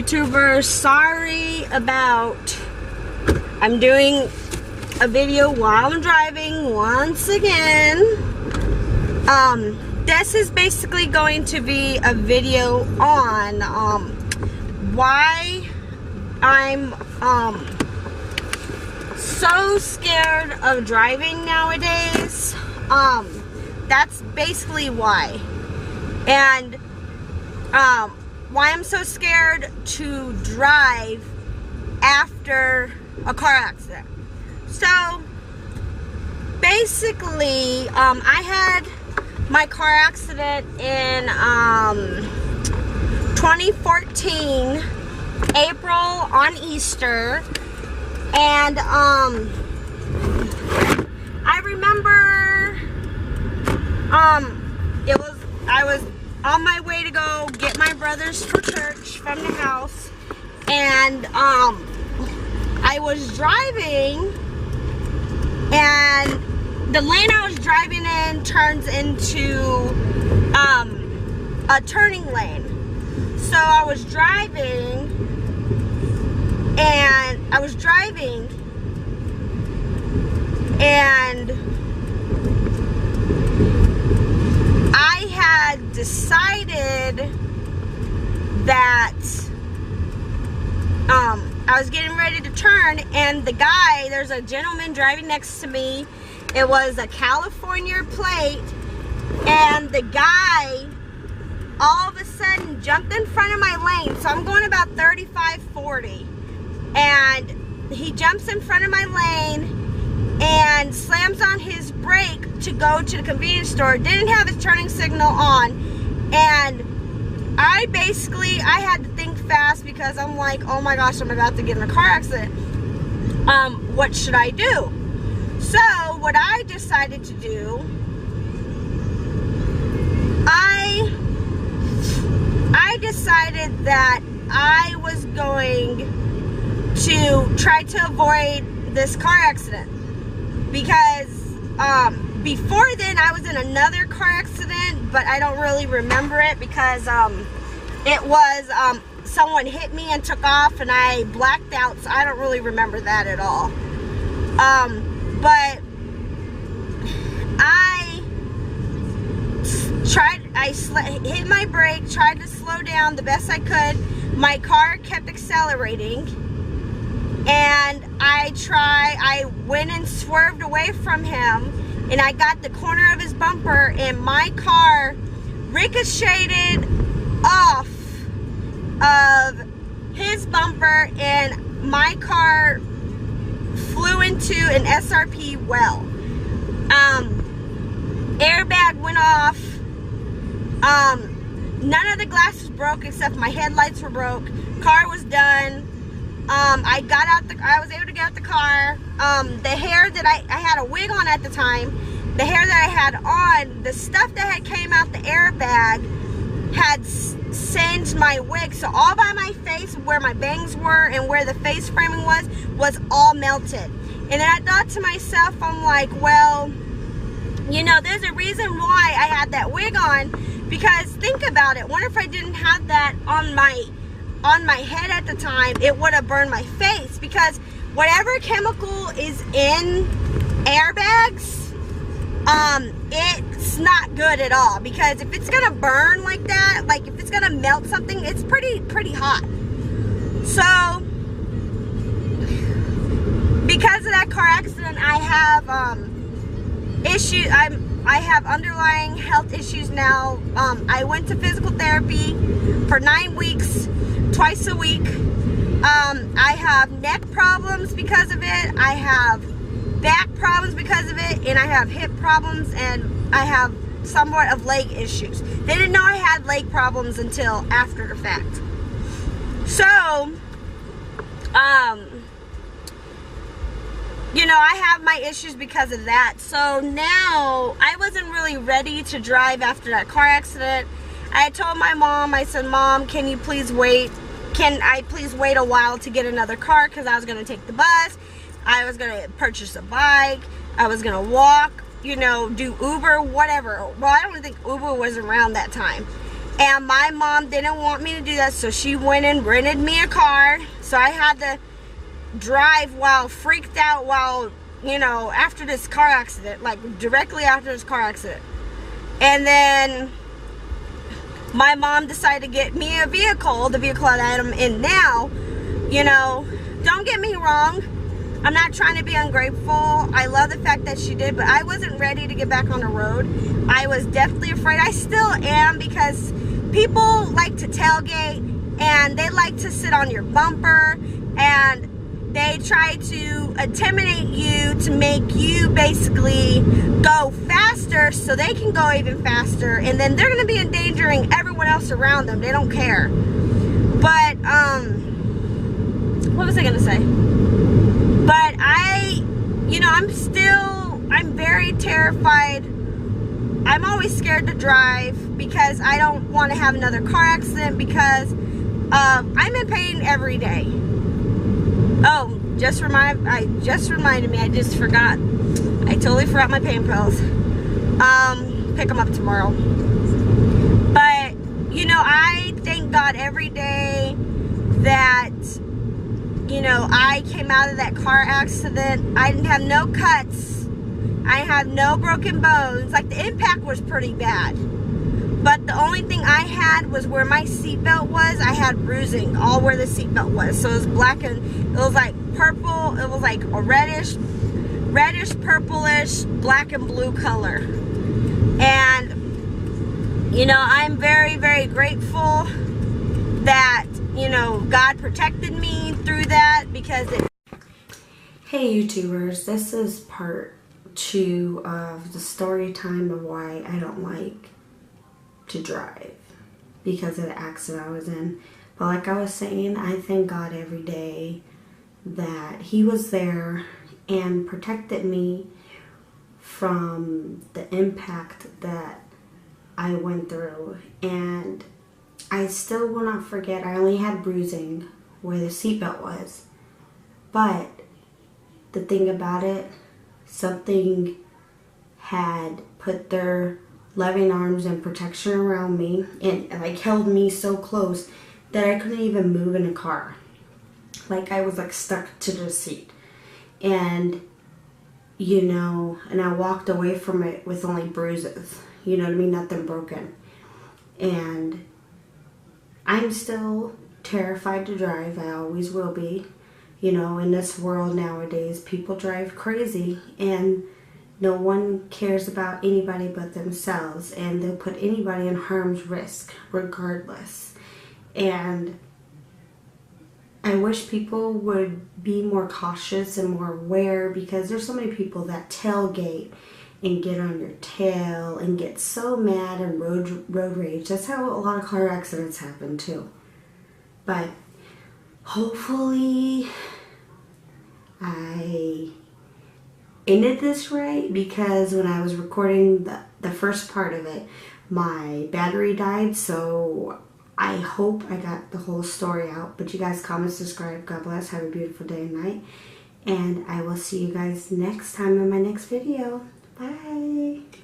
YouTubers, sorry about, I'm doing a video while I'm driving once again. This is basically going to be a video on why I'm so scared of driving nowadays. That's basically why. And why I'm so scared to drive after a car accident. So basically, I had my car accident in 2014, April on Easter, and I remember I was on my way to go get my brothers for church from the house, and I was driving, and the lane I was driving in turns into a turning lane. So I was driving, and I had decided that I was getting ready to turn, and the guy, there's a gentleman driving next to me. It was a California plate, and the guy all of a sudden jumped in front of my lane. So I'm going about 35, 40, and he jumps in front of my lane and slams on his brake to go to the convenience store. Didn't have his turning signal on, and I had to think fast because I'm like, oh my gosh, I'm about to get in a car accident. What should I do? So what I decided to do, I decided that I was going to try to avoid this car accident, because before then I was in another car accident, but I don't really remember it because it was someone hit me and took off, and I blacked out, so I don't really remember that at all. But I hit my brake, tried to slow down the best I could. My car kept accelerating, and I went and swerved away from him, and I got the corner of his bumper, and my car ricocheted off of his bumper, and my car flew into an SRP well. Airbag went off. None of the glasses broke except my headlights were broke. Car was done. I was able to get out the car. The hair that I had a wig on at the time, the hair that I had on, the stuff that had came out the airbag had singed my wig. So all by my face, where my bangs were and where the face framing was all melted. And then I thought to myself, I'm like, well, you know, there's a reason why I had that wig on, because think about it. What if I didn't have that on my head at the time? It would have burned my face, because whatever chemical is in airbags, it's not good at all, because if it's gonna burn like that, like if it's gonna melt something, it's pretty hot. So because of that car accident, I have issues. I have underlying health issues now. I went to physical therapy for 9 weeks, twice a week. I have neck problems because of it. I have back problems because of it, and I have hip problems, and I have somewhat of leg issues. They didn't know I had leg problems until after the fact. So, you know, I have my issues because of that. So now, I wasn't really ready to drive after that car accident. I told my mom, I said, Mom, can you please wait? Can I please wait a while to get another car? Because I was going to take the bus. I was going to purchase a bike. I was going to walk, you know, do Uber, whatever. Well, I don't think Uber was around that time. And my mom didn't want me to do that, so she went and rented me a car. So I had to drive while freaked out while, you know, after this car accident, like directly after this car accident. And then my mom decided to get me a vehicle, the vehicle that I'm in now. You know, don't get me wrong, I'm not trying to be ungrateful. I love the fact that she did, but I wasn't ready to get back on the road. I was definitely afraid. I still am, because people like to tailgate and they like to sit on your bumper and they try to intimidate you to make you basically go faster so they can go even faster, and then they're going to be endangering everyone else around them. They don't care. But what was I going to say? But you know, I'm very terrified. I'm always scared to drive because I don't want to have another car accident, because I'm in pain every day. Oh, just reminded me, I just forgot. I totally forgot my pain pills. Pick them up tomorrow. But, you know, I thank God every day that, you know, I came out of that car accident. I didn't have no cuts. I have no broken bones. Like, the impact was pretty bad. But the only thing I had was where my seatbelt was. I had bruising all where the seatbelt was. So it was black, and it was like purple. It was like a reddish, purplish, black and blue color. And, you know, I'm very, very grateful that, you know, God protected me through that, because it... Hey YouTubers, this is part 2 of the story time of why I don't like to drive, because of the accident I was in. But like I was saying, I thank God every day that He was there and protected me from the impact that I went through. And I still will not forget, I only had bruising where the seatbelt was. But the thing about it, something had put their loving arms and protection around me, and like held me so close that I couldn't even move in a car. Like, I was like stuck to the seat. And, you know, and I walked away from it with only bruises. You know what I mean? Nothing broken. And I'm still terrified to drive. I always will be. You know, in this world nowadays, people drive crazy, and no one cares about anybody but themselves, and they'll put anybody in harm's risk regardless. And I wish people would be more cautious and more aware, because there's so many people that tailgate and get on your tail and get so mad and road rage. That's how a lot of car accidents happen too. But hopefully I ended this right, because when I was recording the first part of it, my battery died. So I hope I got the whole story out. But you guys comment, subscribe. God bless. Have a beautiful day and night. And I will see you guys next time in my next video. Bye.